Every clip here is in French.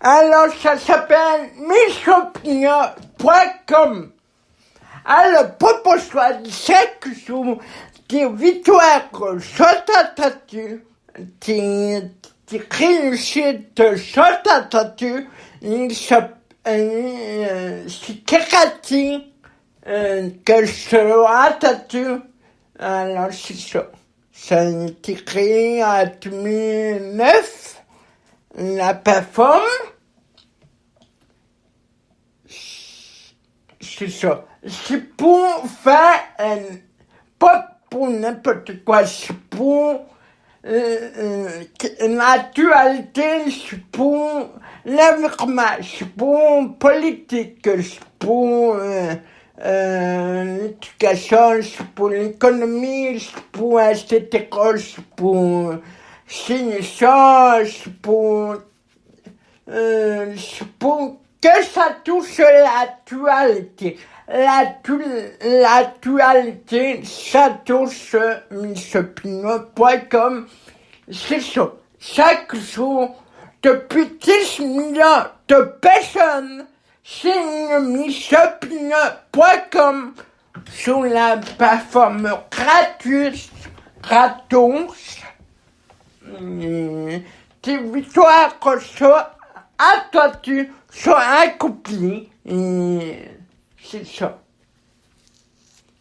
Alors, ça s'appelle mishopnia.com. Alors, propose-toi chaque jour des victoires sur ta statue, des réussites sur ta statue, c'est créatif, que sera statue. Alors, c'est ça. Ça a été créé en 2009. La plateforme, c'est ça. C'est pour faire, pas pour n'importe quoi, c'est pour l'actualité, c'est pour l'environnement, c'est pour politique, c'est pour l'éducation, c'est pour l'économie, c'est pour cette école, c'est pour ça, c'est pour que ça touche l'actualité. L'actualité, ça touche mishopnia.com. C'est ça. Chaque jour, depuis 10 millions de personnes signent mishopnia.com sur la plateforme gratos. Tes victoires à toi tu sont accomplies. C'est ça.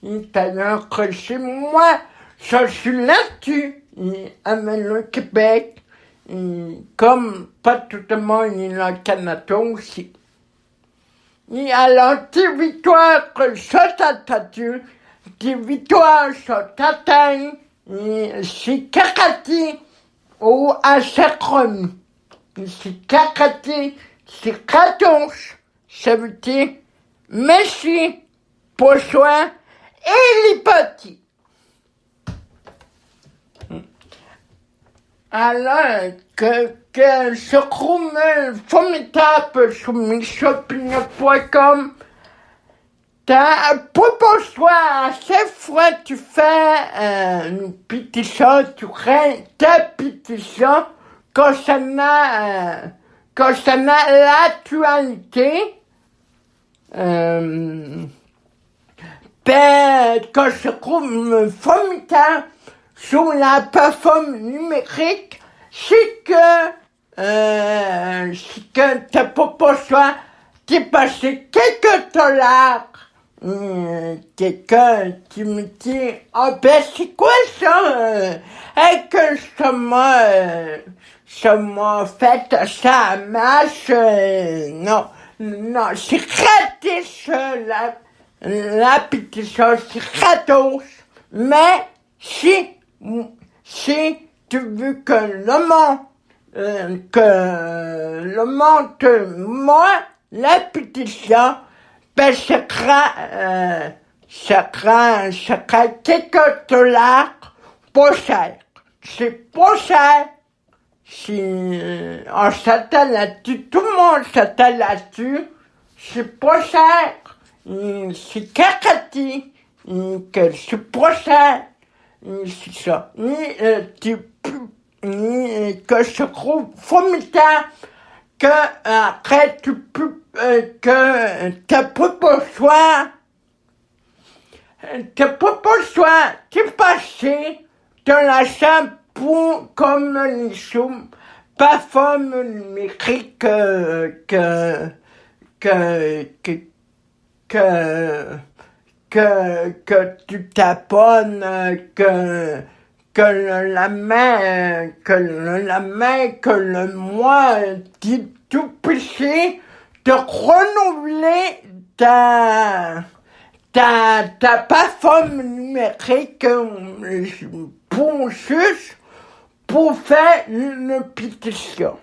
C'est-à-dire que chez moi, je suis là-dessus, avec le Québec, comme pas tout le monde est le Canada aussi. Et alors, tes victoires sur ta statue, tes victoires sur ta taille, c'est karaté ou acronyme. C'est karaté, c'est 14. Ça veut dire merci, pour soi et l'hypothèse. Alors, que ce groupe formidable sur mishopnia.com, propose-toi à chaque fois que tu fais une pétition, tu crées ta pétition concernant l'actualité, que ce groupe formidable sur la plateforme numérique, c'est que ta proposition dépassé quelques dollars. Quelqu'un qui me dit, oh ben c'est quoi ça? Et que ça m'a fait ça marche, non, c'est gratis, la pétition, c'est gratos, mais si tu veux que le monde, moi, la pétition, ben, ça sera quelques dollars, pas cher. C'est pas cher. On s'attend là-dessus, tout le monde s'attend là-dessus. C'est pas cher. C'est karaté. Que c'est pas cher. C'est ça. Que je trouve formidable que après tu peux que ta proposition t'es passé de la chambre pour comme les choses pas forme numérique que tu t'abonnes que le mois tout puissé de renouveler ta plateforme numérique pour faire une pétition.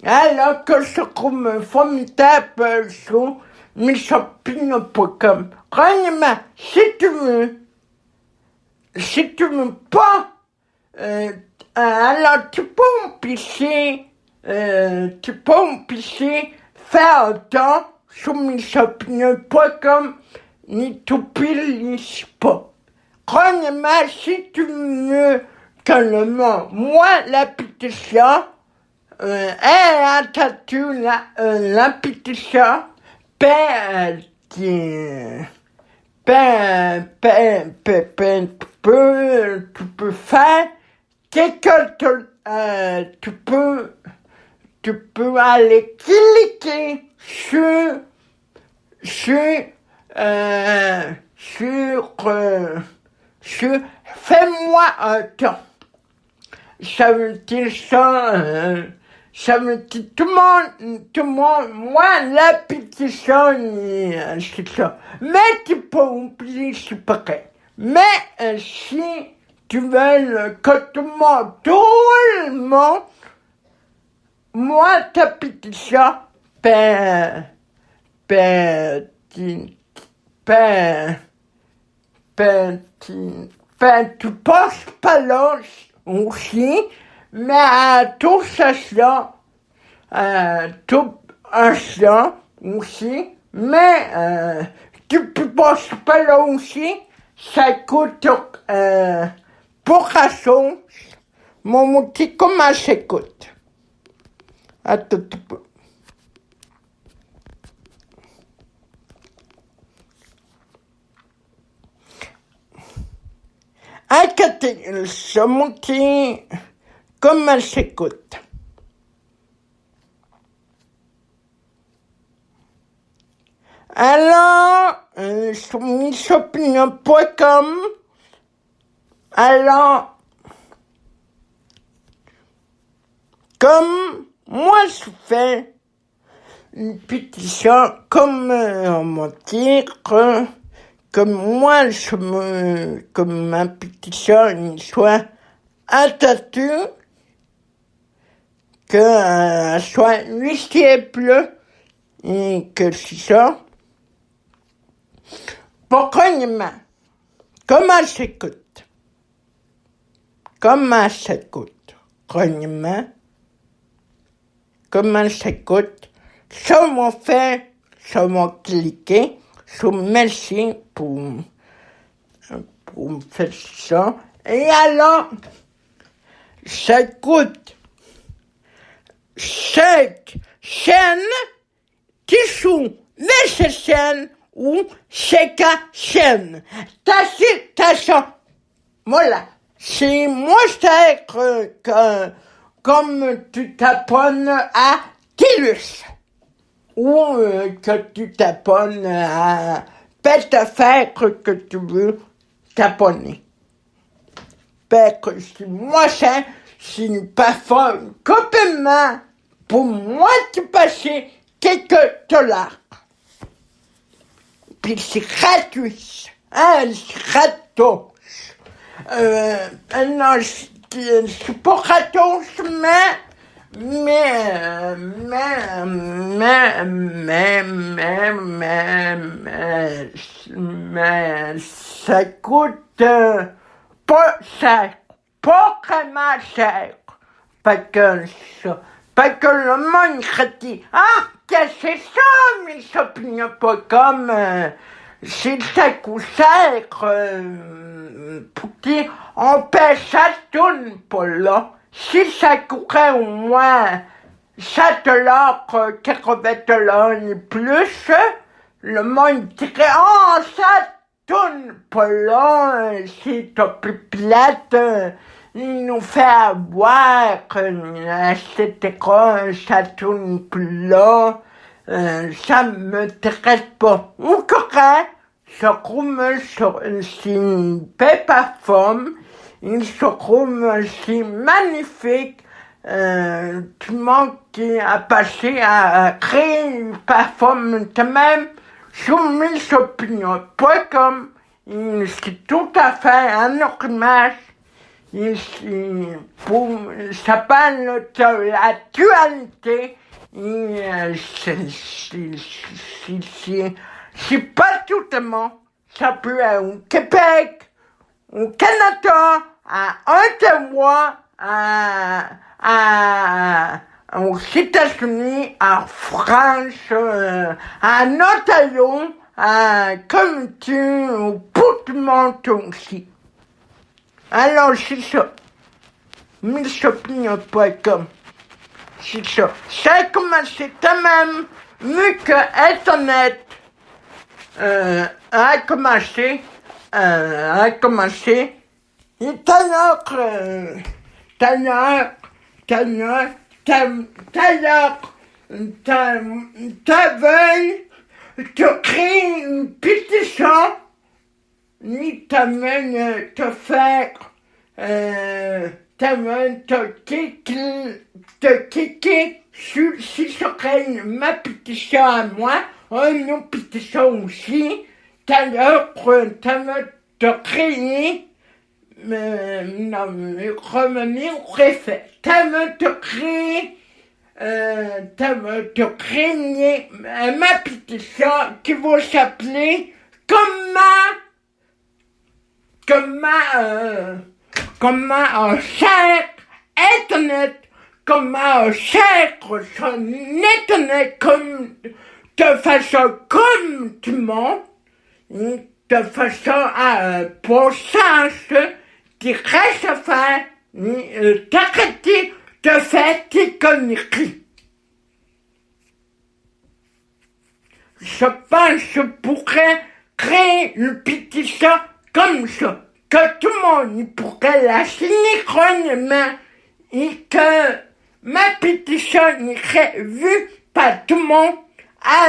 Alors que je trouve formidable sur mishopnia.com. Vraiment, si tu veux pas, alors tu peux empêcher faire un temps sur mishopnia.com, ni t'oublies pas. Vraiment, si tu veux que le monde, moi, la pétition, t'as-tu la pétition, tu peux faire tu peux aller cliquer sur, sur fais-moi un ton. Ça veut dire ça veut dire tout le monde, moi, la pétition, c'est ça. Mais tu peux oublier, c'est pareil. Mais si tu veux que tout le monde, moi, ta pétition, tu passes pas là aussi, mais à tout ça, tout ça aussi, mais tu peux passer pas là aussi, ça coûte pour la sauce, mon outil, comment ça coûte? Attends un peu. Écoutez, ce outil, comment ça coûte? Alors, sur missopinion.com, alors, comme moi je fais une pétition, comme on va dire, comme moi comme ma pétition soit attendue, que soit lisible et que c'est ça. Pourquoi comment ça coûte? Comment ça coûte? Comment ça coûte? Ça m'a fait, ça m'a cliqué, je vous remercie pour me faire ça. Et alors, ça coûte 5 chaînes qui sont les chaînes ou chaque chaîne. T'as ça. Voilà. C'est moi, c'est que comme tu t'abonnes à TELUS ou que tu t'abonnes à cette affaire que tu veux t'abonner. Parce que si moi, c'est une plateforme complètement pour moi de passer quelques dollars. Puis c'est gratuit. C'est gratos. Non, c'est pas gratos, mais ça coûte pas cher, pas vraiment cher. Parce que le monde dit, qu'est-ce que c'est ça, mes opinions pas comme, si ça coûte cher, pour dire, on paie ça tourne pas là. Si ça coûterait au moins 7 $, 80 $ et plus, le monde dirait, ça tourne pas là, c'est un peu plate, il nous fait avoir, etc., ça tourne plus là, ça m'intéresse pas. Ou correct, je roule sur une belle plateforme, il se trouve aussi magnifique, tout le monde qui a passé à créer une plateforme de même sur missopinion.com, c'est tout à fait un image. Ça parle de l'actualité. C'est pas tout le monde. Ça peut être au Québec, au Canada, à Ottawa, aux États-Unis, en France, en Ontario, comme tu, au bout du monde aussi. Alors, c'est ça. missopinion.com. c'est ça. Ça a commencé quand même, vu que Internet a commencé, et tout à l'heure, t'avais te créer une pétition, ni t'amène te faire, t'amène te cliquer si serait ma pétition à moi, une pétition aussi, t'allais te créer, non, revenir au réfait, t'allais te créer, te créer ma pétition qui va s'appeler comment cher Internet, comment cher son Internet comme de façon comme tout le monde, de façon pour sens qui reste à faire, t'arrêter de faire tes conneries. Je pense que je pourrais créer une pétition comme ça, que tout le monde pourrait la signer chronement et que ma pétition serait vue par tout le monde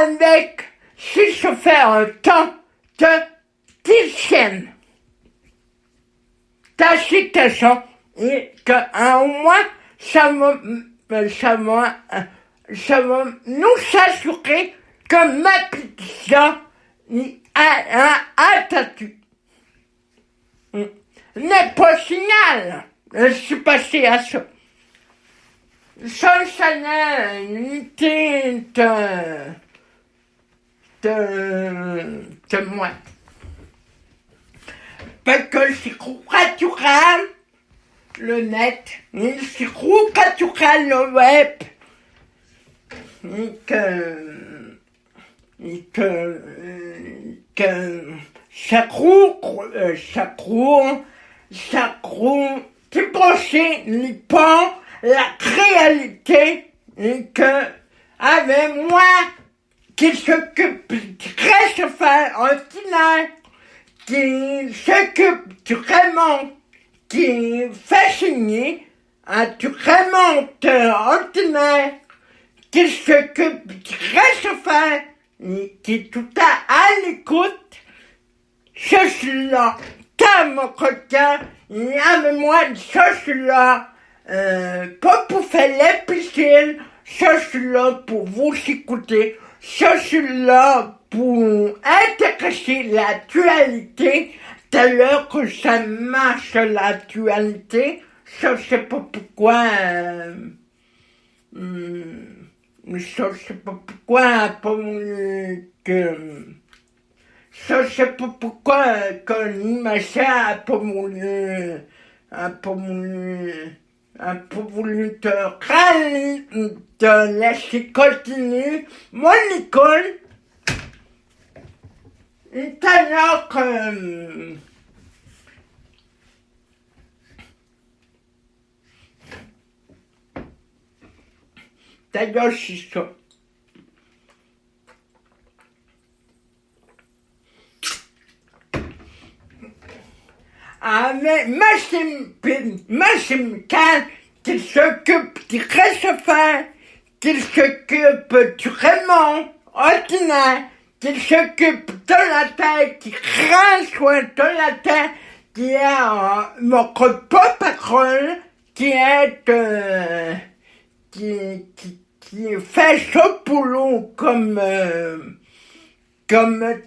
avec, si je fais un temps de 10 chaînes. Ta citation et que au moins ça va nous assurer que ma pétition a tatu. N'est pas signal. Je suis passé à ça. Ça n'est unité de moi. Parce que c'est naturel, le net, c'est naturel, le web, et que ça court, c'est passé les ponts, la réalité, et que, avec moi, qui s'occupe, qui reste faire un final, qui s'occupe du vraiment, qui fait signer, du vraiment ordinaire, qui s'occupe, qui reste faire, et qui est tout à l'écoute, je suis là, comme mon coquin, et avec moi, je suis là, pas pour faire l'épicile, je suis là pour vous écouter, je suis là pour intéresser l'actualité, dès lors que ça marche l'actualité, je sais pas pourquoi, je sais pas pourquoi, je sais pas pourquoi, que l'image a pas voulu te râler, te laisser continuer mon école. Et alors que d'ailleurs c'est ça. Avec Maxime Kahn, qui s'occupe du reste faire, qui s'occupe du Raymond ordinaire, qui s'occupe de la terre, qui prend soin de la terre, qui est notre porte-parole, qui fait ce boulot comme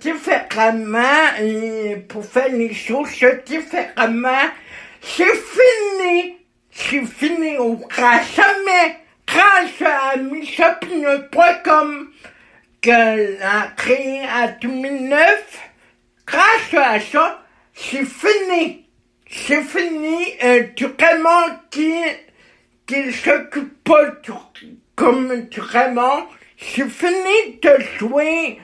différemment et pour faire les choses différemment. C'est fini, on crache jamais grâce à michopine.com qu'elle a créé en 2009. Grâce à ça, c'est fini, vraiment qu'il s'occupe pas comme vraiment, c'est fini de jouer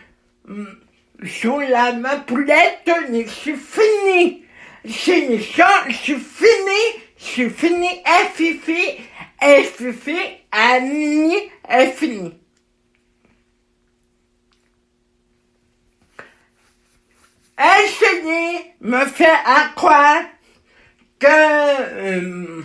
sur la mapoulette, c'est fini. C'est ça, c'est fini, fifi, est suffit, Annie est fini. Essayer me fait croire que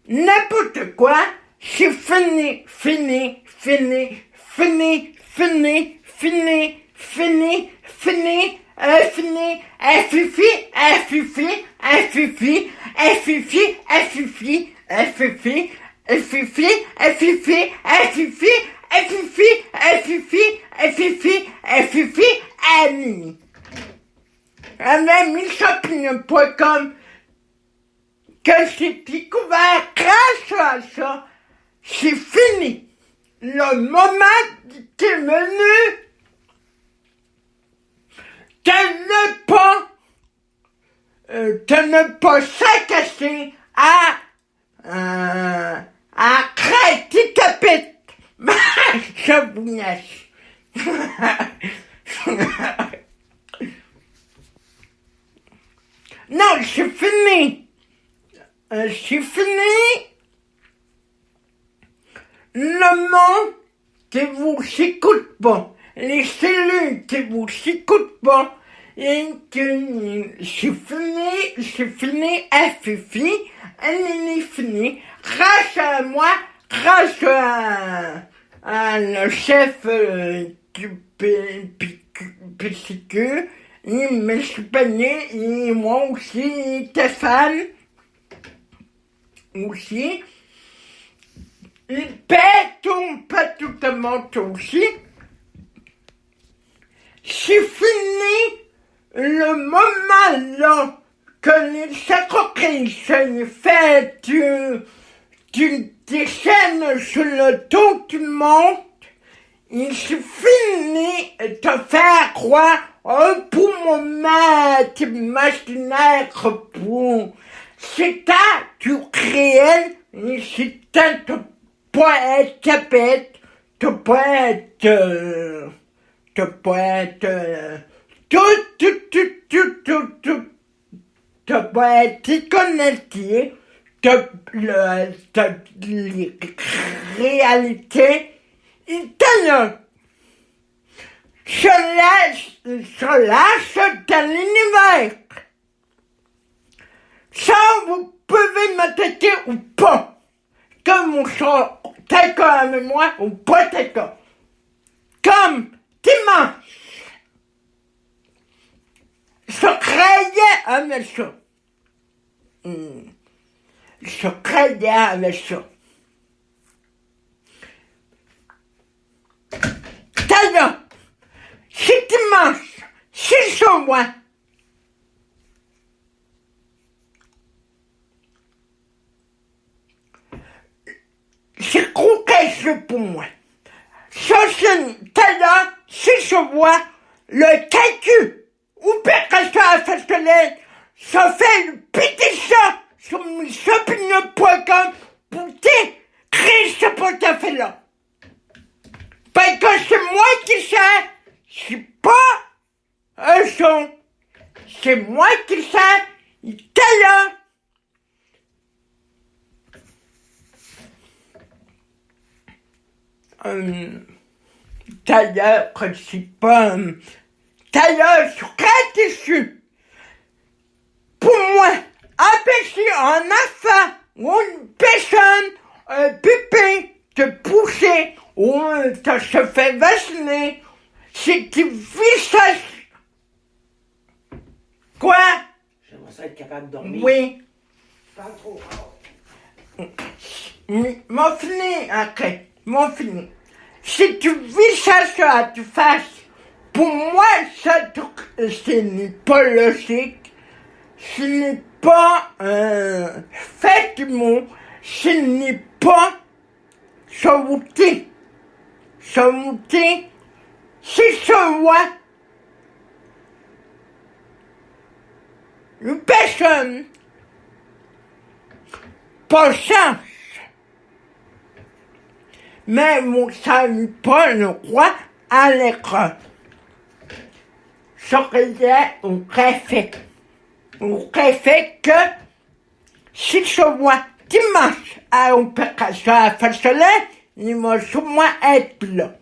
n'importe quoi, c'est fini, fini, fini, fini, fini, fini, fini, fini, fini, FFI, FFI, FFI, FFI, FFI, FFI, FFI, FFI, FFI, FFI, FFI, FFI, Annie. Avec champignon.com que j'ai découvert grâce à ça, c'est fini. Le moment qui est venu de ne pas s'agacer à crête capite. Je vous laisse. Non, c'est fini. C'est fini. Le monde qui vous écoute pas, les cellules qui vous écoutent pas, et que c'est fini, FFI, elle est finie. Grâce à moi, grâce à le chef du PCQ, il me suis peiné, et moi aussi, Stéphane, aussi. Il pète pas tout le monde aussi. C'est fini le moment là que les entreprises fait des chaînes sur le dos du monde. Il s'est fini de faire croire pour mon maître imaginaire pour c'est un du réel, c'est un poète bête, de poète connecté de réalité italienne. Je lâche dans l'univers. Ça, vous pouvez m'attaquer ou pas. Comme on sera d'accord avec moi ou pas d'accord. Comme dimanche. Je croyais avec ça. Je croyais avec ça. D'ailleurs, c'est dimanche, c'est sur moi. C'est cocasse pour moi. Ça, c'est d'ailleurs, c'est sur moi, le calcul. Ou bien quand ça a fait ça fait une pétition sur champignon.com pour créer ce portefeuille-là. Parce que c'est moi qui sais, c'est pas eux sont. C'est moi qui sais, d'ailleurs. D'ailleurs, que c'est pas... D'ailleurs, je suis très déçu. Pour moi, empêcher un enfant ou une personne, un bébé, de pousser ou de se faire vacciner, c'est du visage. Quoi? J'aimerais ça être capable de dormir. Oui. Parle trop. M'en fini, après. M'en fini. Si tu vis ça, tu fasses. Pour moi, ça, ce n'est pas logique. Ce n'est pas fait du mot. Ce n'est pas sauté. Sauté, c'est sur moi. Une personne, pas chance. Mais vous savez pas le roi à l'écran. Ça faisait au préfet. Au préfet que c'est sur moi. dimanche à opération à Facholet, ils vont sûrement être là.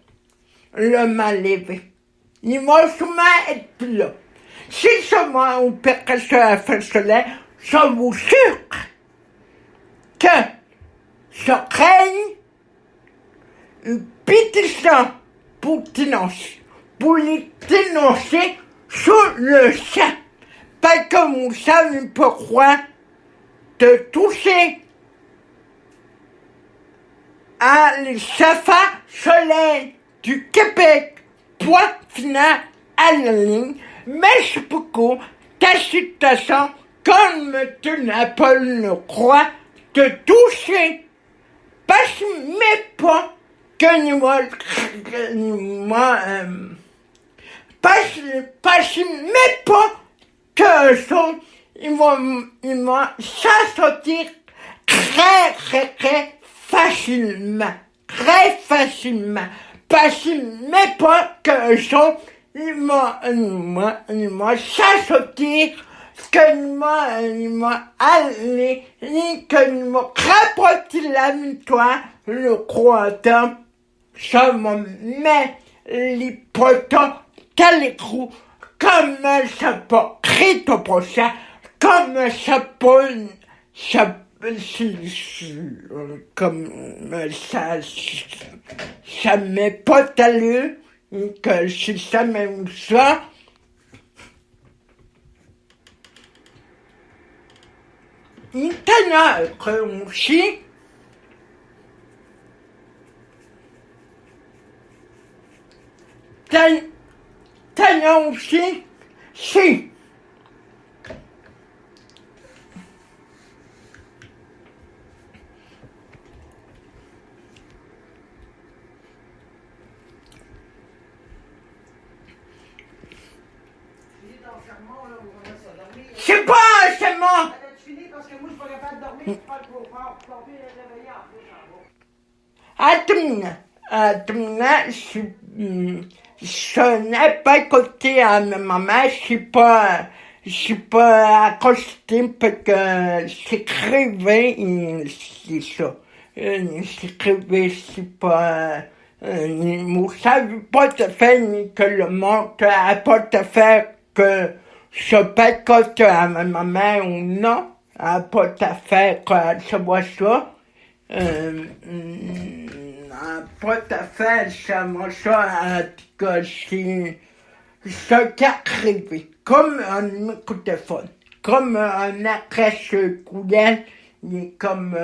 Le mal levé. Ils vont sûrement être là. Si seulement opération à Facholet, je vous jure que je règne une pétition pour les dénoncer sur le champ. Parce que vous savez pourquoi de toucher à les chafards soleil du Québec. Point final à la ligne. Merci beaucoup. Ta citation, comme tenait Paul Lecroix, de toucher. Parce que mais pas que parce que mais pas que sont ils vont s'en sortir très facilement. Très facilement. Parce que mais pas que sont ils vont s'en sortir ils vont aller, qu'ils vont rapporter la victoire, le croatant, ça va mettre les potons dans les trous, comme ça peut créer ton prochain, comme ça peut, comme ça met pas d'allure, et que si ça met ça, Internet aussi, Internet aussi, si. C'est pas un serment. Parce que moi, je suis pas capable de dormir, je parle trop fort. Plomber le réveilleur, Attends, je n'ai pas écouté à ma maman, je suis pas accosté parce que j'écrivais, c'est ça. J'écrivais, c'est pas, vous savez pas tout à fait, ni que le monde a pas tout à fait que je pas écouté à ma maman ou non, a pas tout à fait que je vois ça. Pas tout à fait, ça, que c'est ce qui est arrivé, comme un téléphone, comme un adresse courriel, comme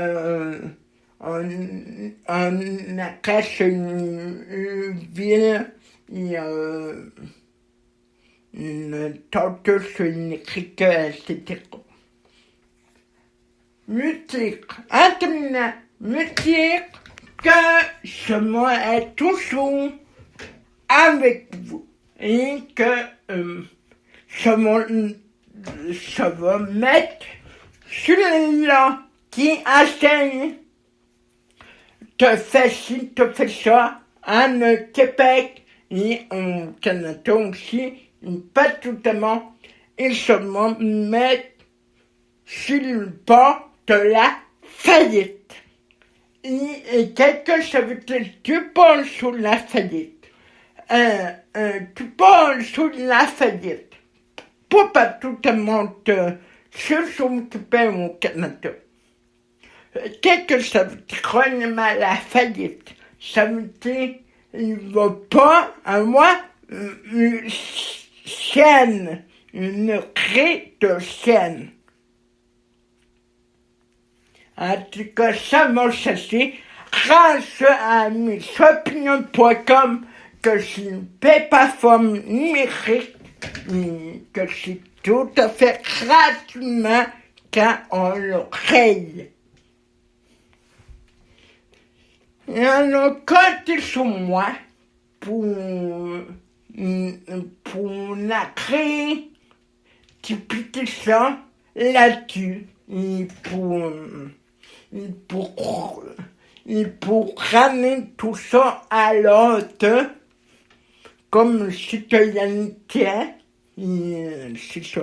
un adresse une ville, une tortue sur une écriture, etc. Musique, musique, que je vais toujours avec vous et que je vais mettre celui-là qui enseigne te fait ci, te fait ça en Québec et au Canada aussi, pas tout le monde, et je vais mettre sur le bord de la faillite. Et quelque chose, tu parles sur la faillite. Tu parles sur la faillite. Pas tout le monde se s'occupe au Canada. Quelque chose, chronie la faillite. Ça veut dire, il va pas avoir une chaîne, une clé de chaîne. En tout cas, ça m'a chassé grâce à mes opinions.com que c'est une plateforme numérique que c'est tout à fait gratuitement quand on le crée. Il y en a compté sur moi pour la créer des pétitions là-dessus et pour ramener tout ça à l'autre comme citoyenneté, c'est ça.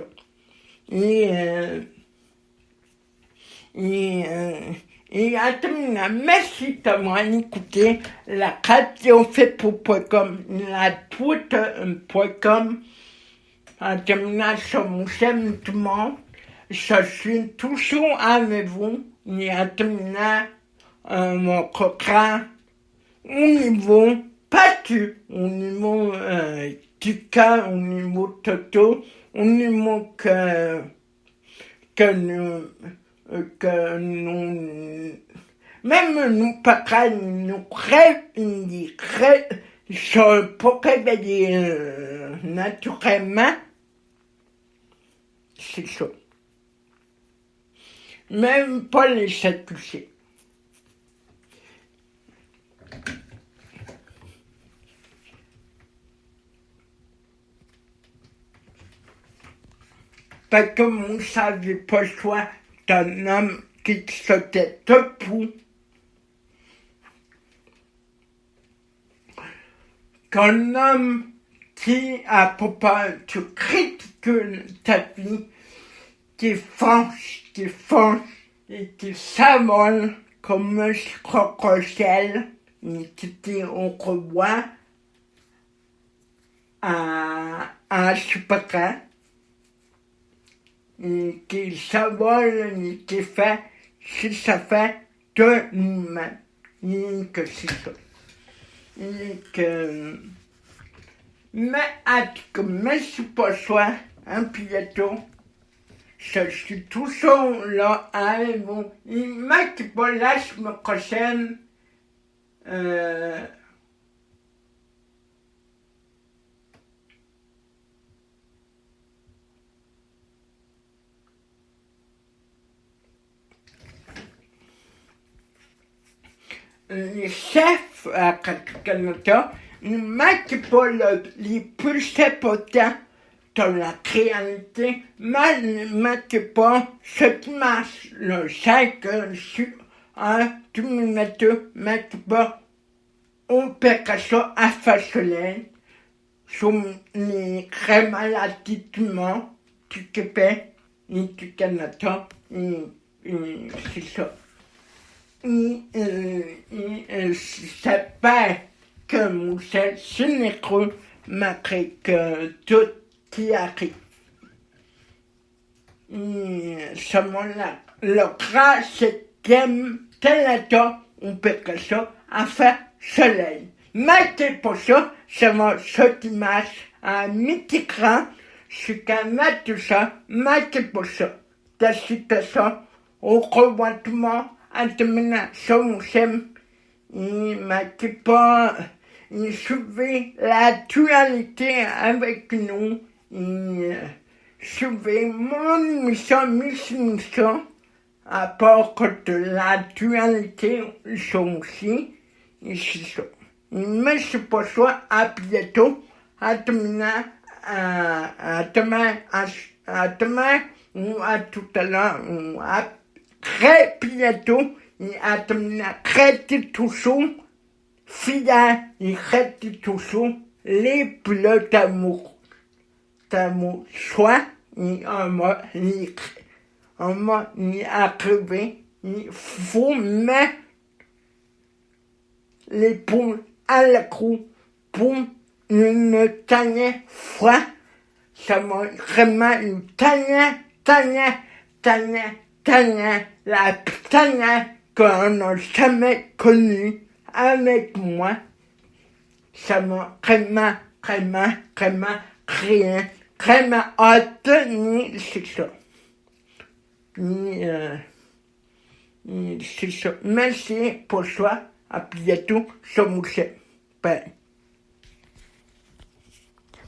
Et attends, merci d'avoir écouté la radiofaitpour.com, la twitter.com, attends, sur mon chaîne tout le monde. Je suis toujours avec vous. Et attends, mon coquin, au niveau, pas tu, au niveau du cas, au niveau Toto, au niveau que nous, même nous, papa, nous rêve, je peux réveiller naturellement, c'est ça. Même pas les toucher. Parce que vous ne savez pas soit d'un homme qui se tient debout, qu'un homme qui a pas peur de critiquer ta vie, qui fonce et qui s'avole comme un crocodile et qui dit au revoir à un super et qui s'avole et qui fait si ça fait de nous-mêmes. Et que c'est ça. Et que mais c'est pas soi, un piéton. Je suis toujours là avec vous. Il m'a dit pas la semaine prochaine. Les chefs à Radio-Canada, il m'a dit pas les plus importants de la réalité, mais il m'a dit pas ce qui marche le 5 sur un 2022, mais pas opération à Facelin, sur les crèmes maladies du monde, du Québec et du Canada, et c'est ça. C'est pas que Moussel Sénécreux malgré que tout qui arrive. Seulement le grand septième téléton, on peut que ça, à faire soleil. Mais c'est pour ça, c'est mon ce dimanche à midi grand, je connais tout ça, mais c'est pour ça. La citation, au revoir tout le monde. À demain, sur mon chaîne, il m'a dit pas, il suivait l'actualité avec nous, il suivait mon mission, à part que de l'actualité, sont aussi, et c'est ça. Mais c'est pas ça, à bientôt, à demain, à demain, ou à tout à l'heure, ou à très bientôt, il a arrêté toujours, fidèle, il arrête toujours les bleus d'amour, soit, il est arrivé, il faut mettre les poules à la croûte pour une tannée froide, ça m'a vraiment une tannée, la tannée qu'on n'a jamais connue avec moi, ça m'a vraiment hâte, ni c'est ça. C'est ça. Merci pour soi, à bientôt sur mon chaîne. Bye.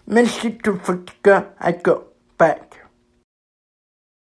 Merci tout le monde, à toi. Bye.